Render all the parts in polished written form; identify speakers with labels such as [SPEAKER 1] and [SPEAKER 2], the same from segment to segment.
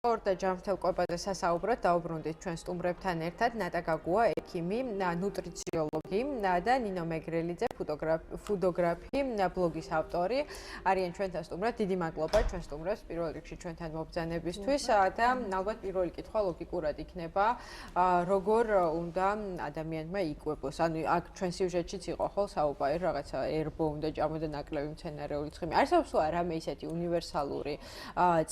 [SPEAKER 1] სპორტ და ჯანმრთელ კვებაზე სასაუბრად დაუბრუნდით ჩვენ სტუმრებთან ერთად ნატა გაგუა, ექიმი, ნუტრიციოლოგი და ნინო მეგრელიძე, ფუდოგრაფი, ბლოგის ავტორი. არიან ჩვენთან სტუმრად. დიდი მადლობა ჩვენ სტუმრებს პირველ რიგში ჩვენთან მობრძანებისთვის და ალბათ პირველი კითხვა ლოგიკურად იქნება, როგორ უნდა ადამიანმა იკვებოს. ანუ აქ ჩვენ სიუჟეტშიც იყო ხოლ საუბარი რაღაცა ერბო უნდა ჭამოდა ნაკლები მცენარეული ცხიმი. არსებობს თუ არა რამე ისეთი უნივერსალური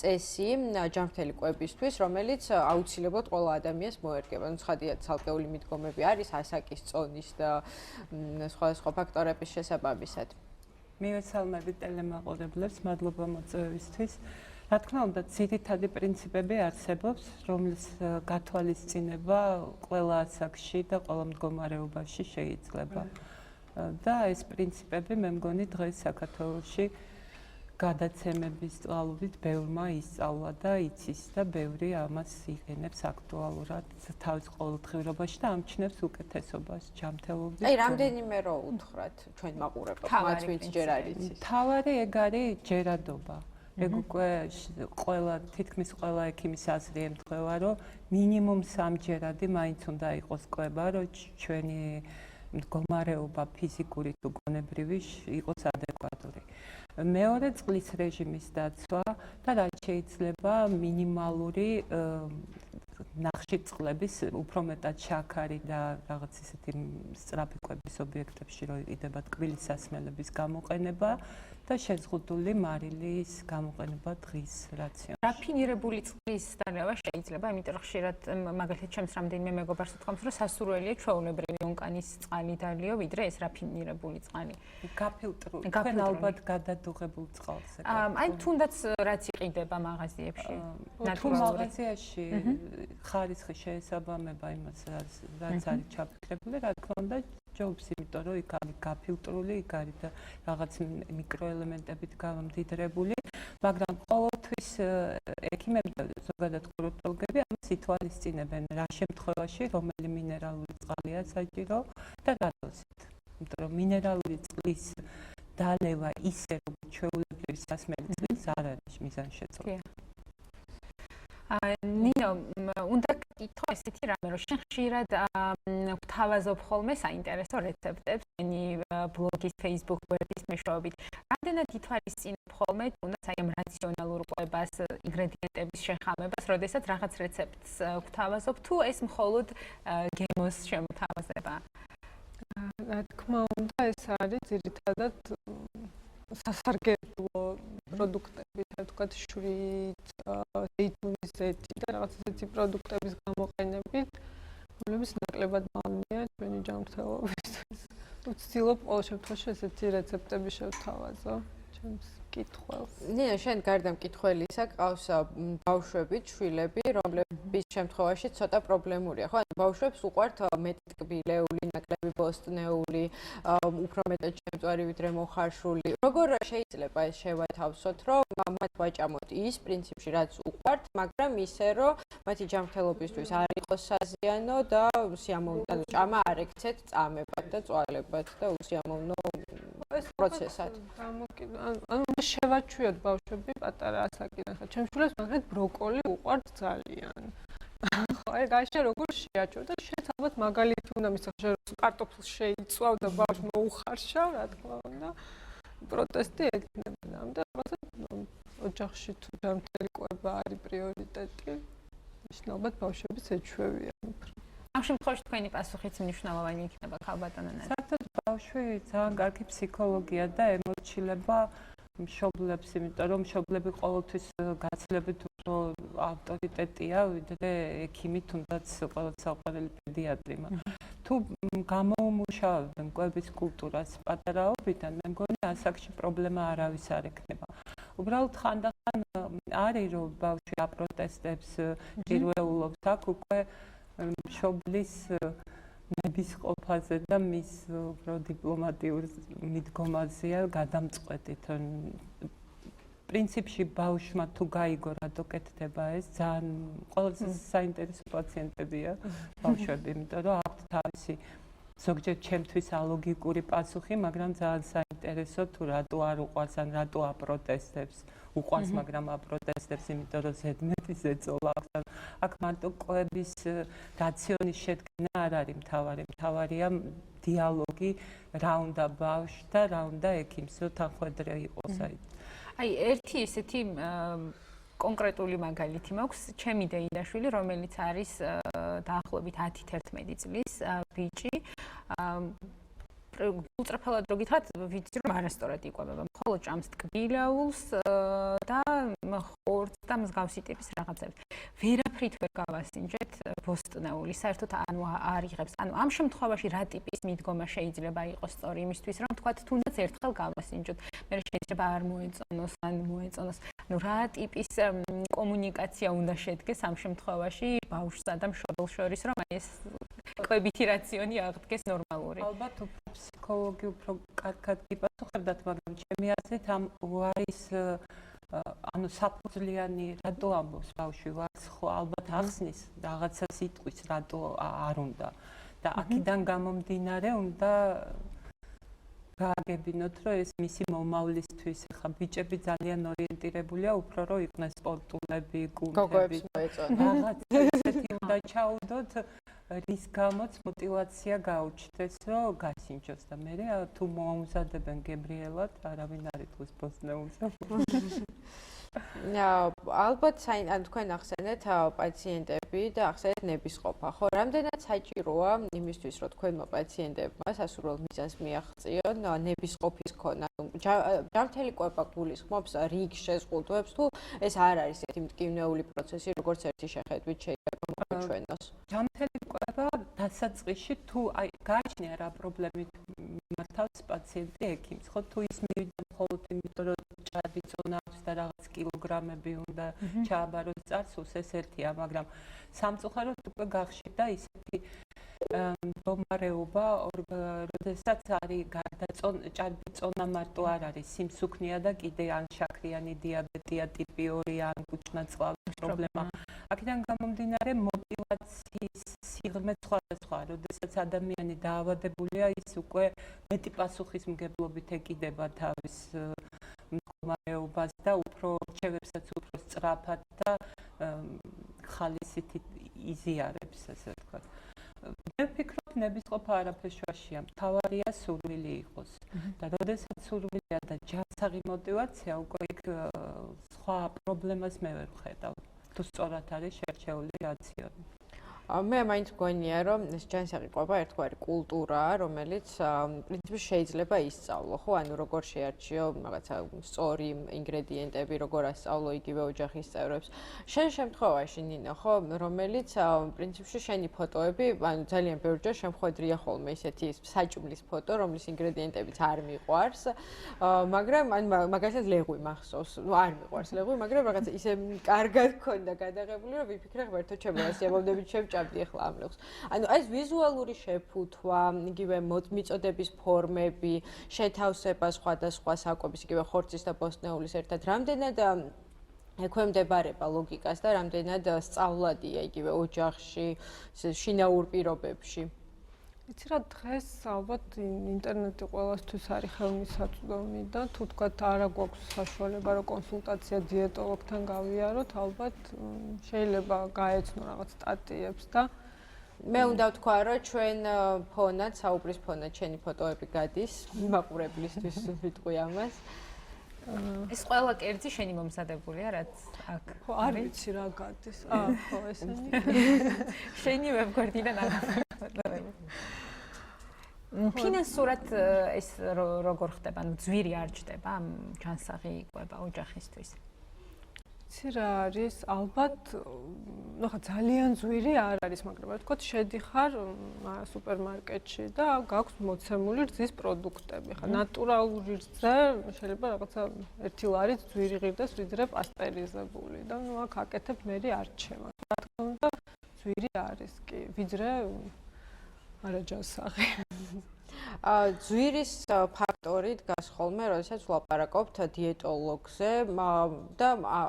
[SPEAKER 1] წესი ჯანმრთელი კვებისთვის, რომელიც აუცილებლად ყველა ადამიანს მოერგება. ნუ ცხადია ცალკეული მიდგომები არის ასაკის, წონის და სხვადასხვა ფაქტორების შესაბამისად.
[SPEAKER 2] მივესალმებით ტელემაყურებლებს, მადლობა მოწვევისთვის. რა თქმა უნდა, ძირითადი პრინციპები არსებობს, რომლის გათვალისწინება ყველა ასაკში და ყველა მდგომარეობაში შეიძლება. და ეს პრინციპები მე მგონი დღეს საქართველოში გადაცემების წყალობით ბევრმა ისწავლა და იცის და ბევრი ამას იყენებს აქტუალურად თავის ყოველდღიურობაში და ამჩნევს უკეთესობას ჯანმრთელობის.
[SPEAKER 1] აი, რამდენიმე რო უთხრათ ჩვენ მაყურებელს, მათ ვინც ჯერ არ იცის.
[SPEAKER 2] თავარი ეგ არის ჯერადობა. ეგ უკვე თითქმის ყველა ექიმის აზრი ემთხვევა, რომ მინიმუმ 3 ჯერადი მაინც უნდა იყოს კვება, რომ ჩვენი მდგომარეობა ფიზიკური თუ გონებრივი იყოს ადეკვატური. მეორე წყლის რეჟიმის დაცვა და რაც შეიძლება მინიმალური ნახშირწყლების, უფრო მეტად შაქარი და რაღაც ისეთი სწრაფი კვების ობიექტებში რო იდება ტკბილის სასმელების გამოყენება და შეზღუდული მარილის გამოყენება დღის რაციონში.
[SPEAKER 3] რაფინირებული წყლის დანერგვა შეიძლება, იმიტომ რომ ხშირად მაგალითად ჩემს რამდენიმე მეგობარს უთქვამს, რომ სასურველია ჩვეულებრივი ონკანის წყალი დალიო, ვიდრე ეს რაფინირებული წყალი.
[SPEAKER 2] გაფილტრული. თქვენ ალბათ გადადუღებულ წყალს
[SPEAKER 3] აი თუნდაც რაც იყიდება მაღაზიებში.
[SPEAKER 2] თუ მაღაზიაში ხარისხი შეესაბამება იმას, რაც არის ჩაფიქრებული, რა თქმა უნდა ჯობს, იმიტომ რომ იქ არის გაფილტრული, იქ არის და რაღაც მიკროელემენტებით გამამდიდრებული, მაგრამ ყოველთვის ექიმები და ზოგადად კურორტოლოგები ამას ითვალისწინებენ, რა შემთხვევაში რომელი მინერალური წყალია საჭირო და რატოსით. იმიტომ რომ მინერალური წყლის დალევა ისე როგორც ჩვეულებრივი სასმელი წყლის არ არის მიზანშეწონილი.
[SPEAKER 3] ნინო, უნდა გკითხო ესეთი რამე, რომ შენ ხშირად გვთავაზობ ხოლმე საინტერესო რეცეპტებს, ბლოგის, Facebook გვერდის მეშვეობით. რამდენად ითვალისწინებ ხოლმე თუნდაც აი ამ რაციონალურ კვებას, ინგრედიენტების შეხამებას, როდესაც რაღაც რეცეპტს გვთავაზობ, თუ ეს მხოლოდ გემოს შემოთავაზება?
[SPEAKER 4] რა თქმა უნდა, ეს არის ძირითადად სასარგებლო პროდუქტები, თქვათ შვიდ, ზეითუნის ზეთი და რაღაც ისეთი პროდუქტების გამოყენებით, რომლებიც ნაკლებად მავნია ჩვენი ჯანმრთელობისთვის. ვცდილობ ყოველ შემთხვევაში ესეთი რეცეპტები შევთავაზო ჩემს კითხველს.
[SPEAKER 1] ნინო, შენ გარდა მკითხველისა გყავს ბავშვები, შვილები, რომლების შემთხვევაში ცოტა პრობლემურია, ხო? ბავშვებს უყვართ მეტი ტკბილეული, ნაკლები ბოსტნეული, უფრო მეტად შემწვარი ვიდრე მოხარშული. როგორ შეიძლება ეს შევათავსოთ, რომ მათ ვაჭამოთ ის პრინციპში, რაც უყვართ, მაგრამ ისე, რომ მათი ჯანმრთელობისთვის არ იყოს საზიანო და უსიამოვნო ჭამა არ ექცეთ წამებად და წვალებად და უსიამოვნო პროცესად.
[SPEAKER 4] ანუ შევაჩვიოთ ბავშვები პატარა ასაკიდან. ჩემს შვილებს მაგალითად ბროკოლი უყვართ ძალიან. ხო, აი გაშა როგორ შეაჩვევ და შენ ალბათ მაგალითი უნდა მისახშე, რომ კარტოფილს შეიწვავ და ბავშვს მოუხარშა, რა თქმა უნდა. პროტესტი ექნება და რაღაცა ოჯახში თუ ჯანმრთელი კვება არის პრიორიტეტი, ალბათ ბავშვებს ეჩვევიან უფრო.
[SPEAKER 3] ამ შემთხვევაში თქვენი პასუხიც მნიშვნელოვანი იქნება, ქალბატონო ნანა.
[SPEAKER 2] საერთოდ ბავშვი ძალიან კარგი ფსიქოლოგია და ემოცილება მშობლებს, იმიტომ რომ მშობლები ყოველთვის გაცილებით უფრო ავტორიტეტია, ვიდრე ექიმი, თუნდაც ყველა საყვარელი პედიატრი. თუ გამოუმუშავებენ კვების კულტურას პატარაობიდან, მე მგონი ასაკში პრობლემა არავის არ ექნება. უბრალოდ ხანდახან არის, რომ ბავშვი აპროტესტებს, პირველობს, აქ უკვე მშობლის ნების ყოფაზე და მის უფრო დიპლომატიურ მიდგომაზეა გადამწყვეტით. პრინციპში ბავშვმა თუ გაიგო რა დოკეთდება ეს, ძალიან ყველაზე საინტერესო პაციენტებია ბავშვები, იმიტომ რომ აქვთ თავისი ზოგჯერ ჩემთვის ალოგიკური პასუხი, მაგრამ ძალიან საინტერესო საინტერესო თუ რატო არ უყვარს ან რატო აპროტესტებს უყვარს მაგრამ აპროტესტებს იმიტომ რომ ზედმეტი ზეწოლა აქვს აქ მარტო კვების რაციონის შედგენა არ არის მთავარია დიალოგი რა უნდა ბავშვს და რა უნდა ექიმს რომ თანხმდე იყოს
[SPEAKER 3] აი ერთი ესეთი კონკრეტული მაგალითი მაქვს ჩემი დეიდაშვილი რომელიც არის დაახლოებით 10-11 წლის ბიჭი ultrafelad რო გითხრათ ვიცი რომ არასწორად იკვებება მხოლოდ ჭამს ტკბილეულს და ხორცს და მსგავსი ტიპის რაღაცებს ვერაფრით ვერ გავასინჯეთ ბოსტნეული საერთოდ ანუ არ იღებს ანუ ამ შემთხვევაში რა ტიპის მიდგომა შეიძლება იყოს სწორი იმისთვის რომ თქვათ თუნდაც ერთხელ გავასინჯოთ მე შეიძლება არ მოეწონოს ან მოეწონოს ну რა ტიპის კომუნიკაცია უნდა შედგეს ამ შემთხვევაში ბავშვსა და მშობელს შორის რომ აი ეს კვებითი რაციონი აღდგეს ნორმალური
[SPEAKER 2] ალბათ ფსიქოლოგი უფრო კარგად გიპასუხებდათ მაგრამ ჩემი აზრით ამ უარის ანუ საფუძვლიანი რატო ამბობს ბავშვი ვარს ხო ალბათ ახსნის რაღაცა სიტყვის რატო არ უნდა და აქედან გამომდინარე უნდა გააგებინოთ რომ ეს მისი მომავლისთვის ხა ბიჭები ძალიან ორიენტირებულია უფრო რომ იყვნენ სპორტულები გუნდები რაღაც ესეთი უნდა ჩაუდოთ რის გამოც მოტივაცია გაუჩნდეს რომ გასინჯოს და მე თუ მოამზადებენ გებრიელად არავინ არ იტყვის ბოსტნეულზე
[SPEAKER 1] ალბათ ან თქვენ ახსენეთ პაციენტები და ახსენეთ ნებისყოფა ხო რამდენად საჭიროა იმისთვის რომ თქვენმა პაციენტებმა სასურველ მიზანს მიაღწიონ ნებისყოფის ქონა ჯანმრთელი კვება გულისხმობს რიგ შეზღუდვებს თუ ეს არ არის ერთი მტკივნეული პროცესი როგორც ერთი შეხედვით შეიძლება მოგვიჩვენოს
[SPEAKER 2] ჯანმრთელი კვება დასაწყისში თუ აი გააჩნია რა პრობლემით მართავს პაციენტი ექიმს ხო თუ ის მივიდა მხოლოდ იმიტომ რომ ჭარბი წონა აქვს და რაღაც კილოგრამები უნდა ჩააბაროს წარსულს ეს ერთია მაგრამ სამწუხაროდ უკვე გახშირდა ისეთი მდგომარეობა როდესაც არის ჭარბი წონა მარტო არ არის სიმსუქნეა და კიდე ან შაქრიანი დიაბეტია ტიპი 2 ან კუჭნაწყლავის პრობლემა აქედან გამომდინარე მოტივაციის სიღრმე სხვადასხვა როდესაც ადამიანი დაავადებულია ის უკვე მეტი პასუხისმგებლობით ეკიდება თავის მდგომარეობას და უფრო რჩევებსაც უფრო სწრაფად და ხალისით იზიარებს ასე ვთქვათ. მე ვფიქრობ ნებისყოფა არაფერს შუაშია. მთავარია სურვილი იყოს და როდესაც სურვილია და ჯანსაღი მოტივაცია უკვე იქ სხვა პრობლემას მე ვერ ვხედავ. თუ სწორად არის შერჩეული რაციონი.
[SPEAKER 1] მე მაინც მგონია რომ ეს ჯანსაღი კვება ერთგვარი კულტურაა რომელიც პრინციპში შეიძლება ისწავლო ხო ანუ როგორ შეარჩიო რაღაცა სწორი ინგრედიენტები როგორ ასწავლო იგივე ოჯახის წევრებს შენ შემთხვევაში ნინო ხო რომელიც პრინციპში შენი ფოტოები ანუ ძალიან ბევრჯერ შემხვედრია ხოლმე ისეთი საჭმლის ფოტო რომლის ინგრედიენტებიც არ მიყვარს მაგრამ ან მაგალითად ლეღვი მახსოვს ნუ არ მიყვარს ლეღვი მაგრამ რაღაცა ისე კარგად ქონდა გადაღებული რომ ვიფიქრე ღმერთო ჩემი ჩემ ჭამდი ახლა ამ ლეღვს. ანუ ეს ვიზუალური შეფუთვა, იგივე მიწოდების ფორმები, შეთავსება სხვადასხვა საკვების, იგივე ხორცის და ბოსტნეულის ერთად რამდენად ექვემდებარება ლოგიკას და რამდენად სწავლადია იგივე ოჯახში, შინაურ პირობებში.
[SPEAKER 4] იცი რა დღეს ალბათ ინტერნეტი ყველასთვის არის ხელმისაწვდომი და თუ თქვათ არა გვაქვს საშუალება რომ კონსულტაცია დიეტოლოგთან გავიაროთ ალბათ შეიძლება გაეცნო რაღაც სტატიებს და
[SPEAKER 1] მე უნდა ვთქვა რომ ჩვენ ფონად საუბრის ფონად შენი ფოტოები გადის მაყურებლისთვის ვიტყვი ამას
[SPEAKER 3] ეს ყველა კერძი შენი მომზადებულია რაც აქ
[SPEAKER 4] ხო არ ვიცი რა გადის ხო ესენი
[SPEAKER 3] შენი ვებგვერდიდან აღარ ფინანსურად ეს როგორ ხდება? ანუ ძვირი არ ჯდება ამ ჯანსაღი კვება ოჯახისთვის.
[SPEAKER 4] იცი რა არის? ალბათ, ნუ ხა ძალიან ძვირი არ არის, მაგრამ ვთქვათ, შედიხარ სუპერმარკეტში და გაქვს მოცემული რძის პროდუქტები. ხა ნატურალური რძე შეიძლება რაღაცა 1 ლარით ძვირი ღირდეს, ვიდრე პასტერიზებული და ნუ აქ აკეთებ მე არჩევა. რა თქმა უნდა, ძვირი არის კი, ვიდრე არა ჯანსაღი.
[SPEAKER 1] ძვირის ფაქტორი დგას ხოლმე, როდესაც ვლაპარაკობთ დიეტოლოგზე და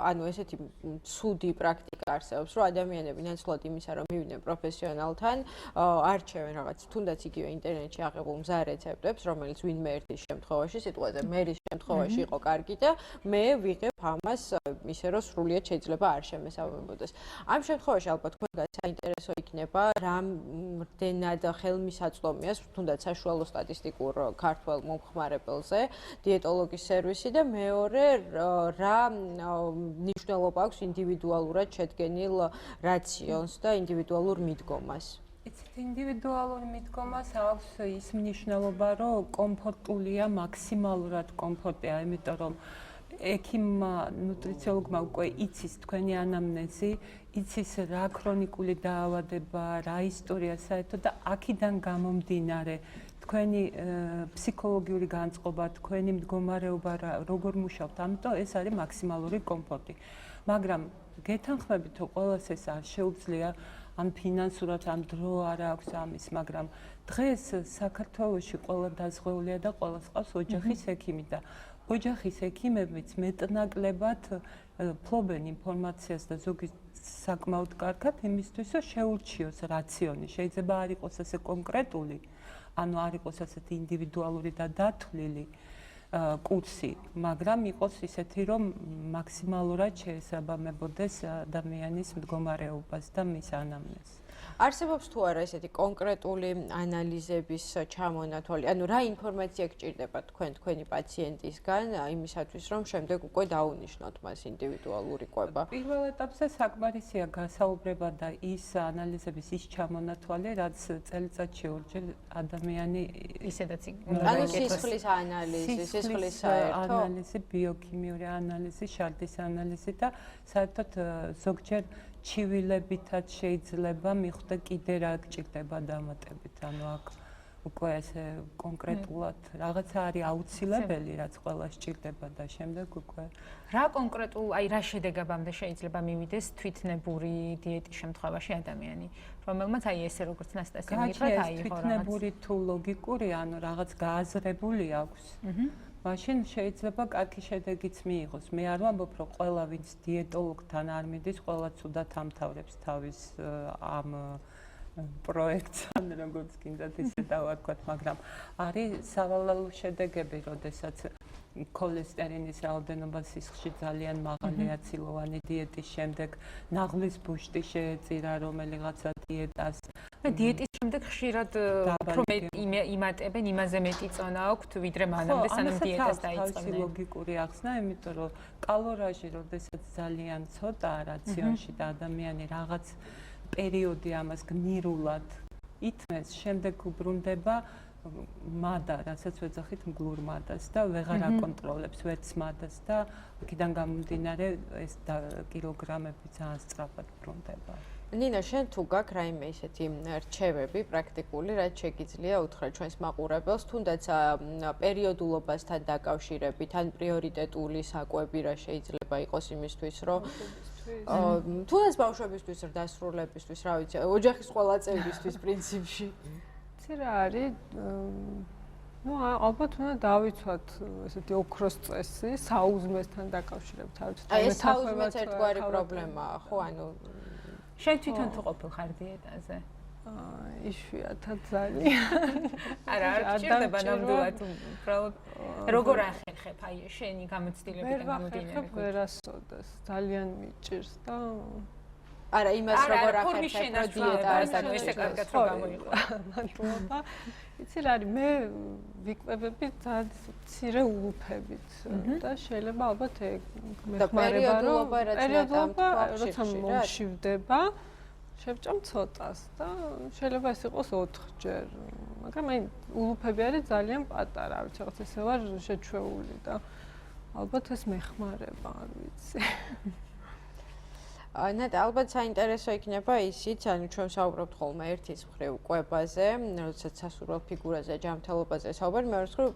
[SPEAKER 1] ანუ ესეთი ცუდი პრაქტიკა არსებობს, რომ ადამიანები ნაცვლად იმისა, რომ მივიდნენ პროფესიონალთან, არჩევენ რაღაც თუნდაც იგივე ინტერნეტში აღებულ მზა რეცეპტებს, რომელიც ვინმე ერთის შემთხვევაში, სიტყვაზე მერის შემთხვევაში იყო კარგი და მე ვიღებ ამას ისე რომ სრულიად შეიძლება არ შემესაბამებოდეს. ამ შემთხვევაში ალბათ თქვენგან საინტერესო იქნება რამდენად ხელმისაწვდომია თუნდაც საშუალო სტატისტიკურ ქართველ მომხმარებელზე დიეტოლოგის სერვისი და მეორე რა მნიშვნელობა აქვს ინდივიდუალურად შედგენილ რაციონს და ინდივიდუალურ მიდგომას.
[SPEAKER 2] იცით, ინდივიდუალური მიდგომას აქვს ის მნიშვნელობა, რომ კომფორტულია, მაქსიმალურად კომფორტია, იმიტომ რომ ექიმმა, ნუტრიციოლოგმა უკვე იცის თქვენი ანამნეზი, იცის რა ქრონიკული დაავადება, რა ისტორია საერთოდ და აქედან გამომდინარე თქვენი ფსიქოლოგიური განწყობა, თქვენი მდგომარეობა როგორ მუშაობთ, ამიტომ ეს არის მაქსიმალური კომფორტი. მაგრამ გეთანხმებით, რომ ყველას ეს არ შეუძლია, ან ფინანსურად ამ დრო არ აქვს ამის, მაგრამ დღეს საქართველოში ყველა დაზღვეულია და ყველას ყავს ოჯახის ექიმი და ოჯახის ექიმებიც მეტნაკლებად ფლობენ ინფორმაციას და ზოგი საკმაოდ კარგად იმისთვის, რომ შეურჩიოს რაციონი. შეიძლება არ იყოს ასე კონკრეტული, ანუ არ იყოს ასეთი ინდივიდუალური და დათვლილი კურსი, მაგრამ იყოს ისეთი, რომ მაქსიმალურად შეესაბამებოდეს ადამიანის მდგომარეობას და მის ანამნეზს.
[SPEAKER 1] არსებობს თუ არა ესეთი კონკრეტული ანალიზების ჩამონათვალი, ანუ რა ინფორმაცია გჭირდება თქვენი პაციენტისგან იმისათვის, რომ შემდეგ უკვე დაუნიშნოთ მას ინდივიდუალური კვება?
[SPEAKER 2] პირველ ეტაპზე საკმარისია გასაუბრება და ის ანალიზების ის ჩამონათვალი, რაც წელიწადში ორჯერ ადამიანი
[SPEAKER 3] ისედაც
[SPEAKER 1] ანუ სისხლის ანალიზი, სისხლის საერთო
[SPEAKER 2] ანალიზი, ბიოქიმიური ანალიზი, შარდის ანალიზი და საერთოდ ზოგჯერ ჩივილებითაც შეიძლება მიხვდე კიდე რა გჭირდება დამატებით, ანუ აქ უკვე ესე კონკრეტულად რაღაცა არის აუცილებელი, რაც ყველას სჭირდება და შემდეგ უკვე
[SPEAKER 3] რა კონკრეტულ, აი რა შედეგებამდე შეიძლება მივიდეს თვითნებური დიეტის შემთხვევაში ადამიანი, რომელმაც აი ესე როგორც ნასტასია მითხრათ, აი ხო რაღაც
[SPEAKER 2] თვითნებური თუ ლოგიკური, ანუ რაღაც გააზრებული აქვს. მაშინ შეიძლება კარგი შედეგიც მიიღოს. მე არ ვამბობ, რომ ყველა ვინც დიეტოლოგთან არ მიდის, ყველა ცუდად ამთავრებს თავის ამ პროექტს, ან როგორც გინდათ ისე დავარქვათ, მაგრამ არის სავალალო შედეგები, როდესაც ქოლესტერინის რაოდენობა სისხლში ძალიან მაღალია ცილოვანი დიეტის შემდეგ, ნაღლის ბუშტი შეეწირა რომელიღაცა დიეტას.
[SPEAKER 3] და დიეტის შემდეგ ხშირად უფრო იმატებენ, იმაზე მეტი წონა აქვთ, ვიდრე მანამდე სანამ დიეტას დაიწყებდნენ.
[SPEAKER 2] ლოგიკური ახსნა, იმიტომ რომ კალორაჟი, როდესაც ძალიან ცოტაა რაციონში და ადამიანი რაღაც პერიოდი ამას გმირულად ითმეს, შემდეგ უბრუნდება მადა, რასაც ვეძახით მგლურ მადას და ვეღარ აკონტროლებს ვერც მადას და აქედან გამომდინარე ეს კილოგრამები ძალიან სწრაფად ბრუნდება.
[SPEAKER 1] ნინა, შენ თუ გაქვს რაიმე ისეთი რჩევები პრაქტიკული, რაც შეგიძლია უთხრა ჩვენს მაყურებელს, თუნდაც პერიოდულობასთან დაკავშირებით, ან პრიორიტეტული საკვები რა შეიძლება იყოს იმისთვის, რომ თუნდაც ბავშვებისთვის, დასრულებისთვის, რა ვიცი, ოჯახის ყველა წევრისთვის პრინციპში.
[SPEAKER 4] იცი რა არის? ну, ალბათ უნდა დავიცვათ ესეთი ოქროს წესი, საუზმესთან დაკავშირებით, არ ვიცი,
[SPEAKER 1] აი ეს საუზმეც ერთგვარი პრობლემაა, ხო, ანუ
[SPEAKER 3] შენ თვითონ თუ ყოფილ ხარ დიეტაზე?
[SPEAKER 4] იშვიათად ძალიან.
[SPEAKER 3] არა, არ ჭირდება ნამდვილად უბრალოდ როგორ ახერხებ აი შენი გამოცდილებიდან გამომდინარე.
[SPEAKER 4] ვერასოდეს, ძალიან მიჭირს და
[SPEAKER 1] არა, იმას როგორ ახერხებ დიეტა
[SPEAKER 3] და ესე კარგად რომ გამოიყო.
[SPEAKER 4] მადლობა. იცი რა არის, მე ვიკვებები ძალიან მცირე ულუფებით და შეიძლება ალბათ მეხმარება რომ პერიოდულობა როცა მომშივდება შევჭამ ცოტას და შეიძლება ეს იყოს 4-ჯერ, მაგრამ აი ულუფები არის ძალიან პატარა, ვიცი, რაღაც ესე ვარ შეჩვეული და ალბათ ეს მეხმარება, არ ვიცი.
[SPEAKER 1] ნატა, ალბათ საინტერესო იქნება ისიც, ანუ ჩვენ საუბრობთ ხოლმე ერთის მხრივ კვებაზე, როდესაც სასურველ ფიგურაზე, ჯანმრთელობაზე საუბარი, მეორე მხრივ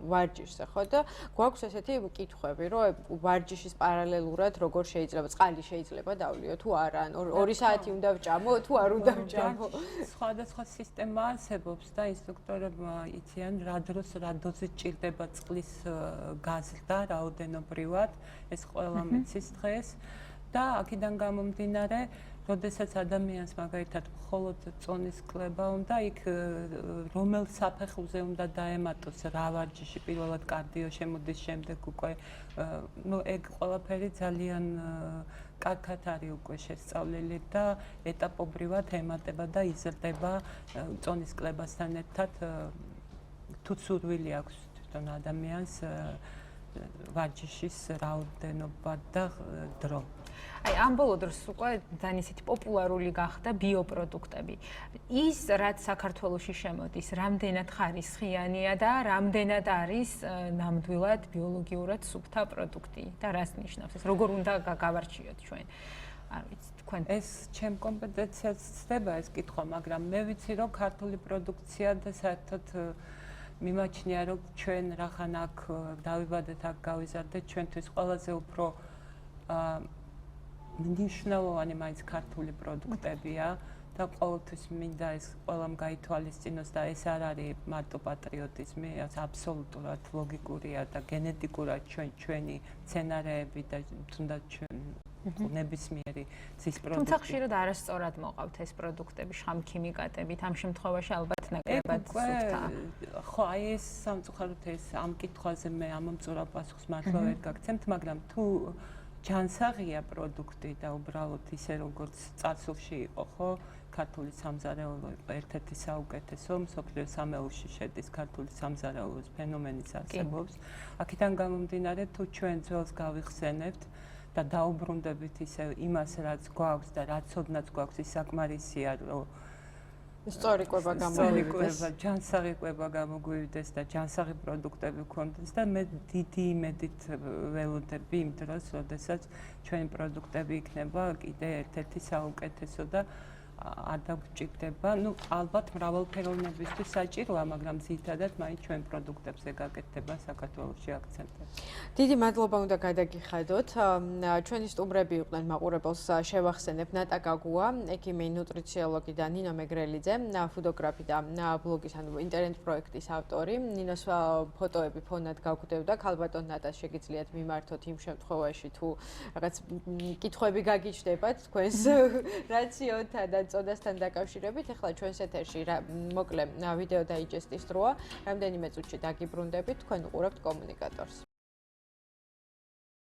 [SPEAKER 1] ვარჯიშზე, ხო და გვაქვს ესეთი კითხვები, რომ ვარჯიშის პარალელურად როგორ შეიძლება, წყალი შეიძლება დავლიო თუ არა, ან 2 საათი უნდა ვჭამო თუ არ უნდა ვჭამო.
[SPEAKER 2] სხვადასხვა სისტემა არსებობს და ინსტრუქტორებმა იციან რა დროს რა დოზით ჭირდება წყლის გაზრდა რაოდენობრივად, ეს ყველა მიცის დღეს. და აქედან გამომდინარე, როდესაც ადამიანს მაგალითად მხოლოდ წონის კლება უნდა, იქ რომელ საფეხურზე უნდა დაემატოს რა ვარჯიში, პირველად კარდიო შემოდის, შემდეგ უკვე ეგ ყველაფერი ძალიან კარგად არის უკვე შესწავლილი და ეტაპობრივად ემატება და იზრდება წონის კლებასთან ერთად თუ სურვილი აქვს თვითონ ადამიანს ვარჯიშის რაოდენობა და დრო.
[SPEAKER 3] აი ამ ბოლო დროს უკვე ძალიან ისეთი პოპულარული გახდა ბიოპროდუქტები. ის რაც საქართველოში შემოდის, რამდენად ხარისხიანია და რამდენად არის ნამდვილად ბიოლოგიურად სუფთა პროდუქტი და რას ნიშნავს ეს? როგორ უნდა გავარჩიოთ ჩვენ? არ ვიცი, თქვენ
[SPEAKER 2] ეს ჩემ კომპეტენციას ცდება ეს კითხვა, მაგრამ მე ვიცი რომ ქართული პროდუქცია და საერთოდ მიმაჩნია რომ ჩვენ რახან აქ დავიბადეთ, აქ გავიზარდეთ, ჩვენთვის ყველაზე უფრო მნიშვნელოვანი მაინც ქართული პროდუქტებია და ყოველთვის მინდა ეს ყველამ გაითვალისწინოს და ეს არ არის მარტო პატრიოტიზმი, ეს აბსოლუტურად ლოგიკურია და გენეტიკურად ჩვენი მცენარეები და თუნდაც ჩვენ ნებისმიერი ძის პროდუქტი.
[SPEAKER 3] თუმცა ხშირად არასწორად მოყავთ ეს პროდუქტები შხამქიმიკატებით, ამ შემთხვევაში ალბათ ნაკლებად სუფთაა.
[SPEAKER 2] ხო, აი ეს სამწუხაროდ ეს ამ კითხვაზე მე ამომწურავ პასუხს მართლა ვერ გაგცემთ, მაგრამ თუ ჯანსაღია პროდუქტი და უბრალოდ ისე როგორც წარსულში იყო, ხო? ქართული სამზარეულო ერთ-ერთი საუკეთესო მსოფლიო სამეულში შედის ქართული სამზარეულოს ფენომენიც არსებობს. აქედან გამომდინარე, თუ ჩვენ ძველს გავიხსენებთ და დაუბრუნდებით ისე იმას, რაც გვაქვს და რაც ოდნაც გვაქვს, ის საკმარისია, რომ
[SPEAKER 1] სწორი კვება გამოგვივიდეს.
[SPEAKER 2] ჯანსაღი კვება გამოგვივიდეს და ჯანსაღი პროდუქტები გვქონდეს და მე დიდი იმედით ველოდები იმ დროს, როდესაც ჩვენი პროდუქტები იქნება კიდე ერთ-ერთი საუკეთესო და არ დაგვჭირდება. ნუ ალბათ მრავალფეროვნებისთვის საჭიროა, მაგრამ ძირითადად მაინც ჩვენ პროდუქტებზე გაკეთდება საქართველოში აქცენტი.
[SPEAKER 1] დიდი მადლობა უნდა გადაგიხადოთ. ჩვენი სტუმრები იყვნენ მაყურებელს შევახსენებ ნატა გაგუა, ექიმი, ნუტრიციოლოგი და ნინო მეგრელიძე, ფუდოგრაფი და ბლოგის ანუ ინტერნეტ პროექტის ავტორი. ნინოს ფოტოები ფონად გაგვდევდა. ქალბატონ ნატას შეგიძლიათ მიმართოთ იმ შემთხვევაში, თუ რაღაც კითხვები გაგიჩნდებათ თქვენს რაციონთან და წოდასთან დაკავშირებით. ახლა ჩვენს ეთერში მოკლე ვიდეო დაიჯესტის დროა. რამდენიმე წუთში დაგიბრუნდებით, თქვენ უყურებთ კომუნიკატორს.